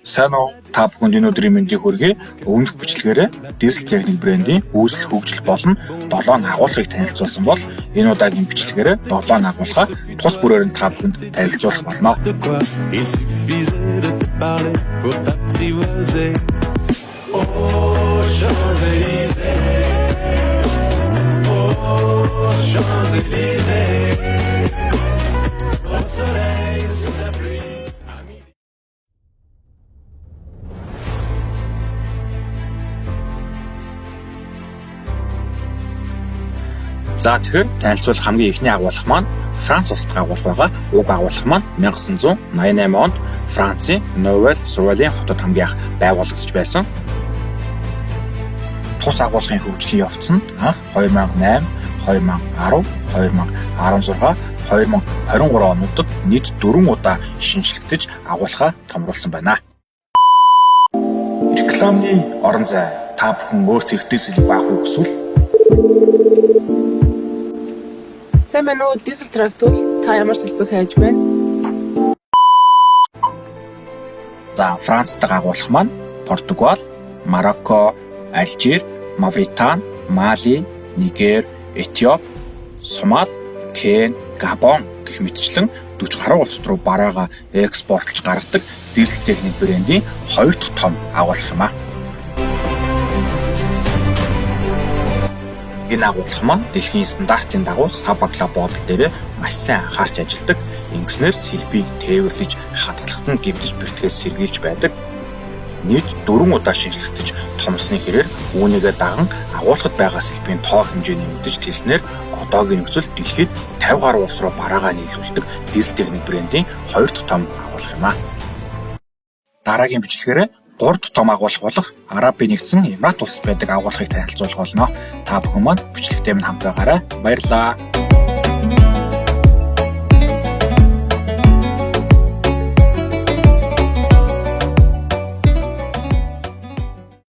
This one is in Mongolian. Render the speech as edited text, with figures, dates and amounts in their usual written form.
Сайн уу? Та бүхэнд энэ өдрийн мэндийг хүргэе. Өмнөх бичлэгээрээ Diesel Technic брендийн үүсэл хөгжил болон 7 агуулгыг танилцуулсан бол энэ удаагийн бичлэгээрээ 7 агуулгаа тус бүрээр нь та бүхэнд танилцуулах болно. За тэгэхээр танилцуулах хамгийн ихний агуулга маань Франц улсад агуулга байгаа. Уг агуулга маань 1988 онд Францын Новель-Сурвалийн хотод хамгийн анх байгуулагдаж байсан. Тус агуулгын хөгжлийн явц нь анх 2008, 2010, 2016, 2023 онуудад нийт 4 удаа шинжлэгдэж агуулга томруулсан байна. Рекламны орон зай та бүхэн өөрт хэрэгтэй сэлийн баах уу эсвэл Сайн байна уу? Diesel Tractors та ямар сэлбэг хайж байна? За Францдаг агуулга маань Португал, Марокко, Алжир, Мавритани, Мали, Нигер, Этиоп, Сомали, Кен, Габон гэх мэтчлэн 40 гаруй улсад руу бараагаа экспортлж гаргадаг Diesel Technic брендийн 2 дахь том агуулга юм а. Энэ агуулга маань дэлхийн стандартын дагуу Sabagla бодол дээр маш сайн анхаарч ажилладаг. Ингэснээр сэлбийг тээвэрлэж хадгалахад нь гэмтэж бэртгээс сэргийлж байдаг. Нийт 4 удаа шинжлэгдэж томсны хэрээр үүнийгээ даган агуулгад байгаа сэлбийн тоо хэмжээ нэмэгдэж хэлснээр одоогийн нөхцөл дэлхийд 50 гаруй улс руу бараагаа нийлүүлдэг Diesel Technic брендийн 2 дахь том агуулга юм а. Дараагийн бичлэгээрээ 3 дахь том агуулга болох Арабын нэгдсэн Эмират улсад байдаг агуулгыг танилцуулах болно. Та бүхэн маань бичлэгтэй минь хамт байгаарай. Баярлалаа.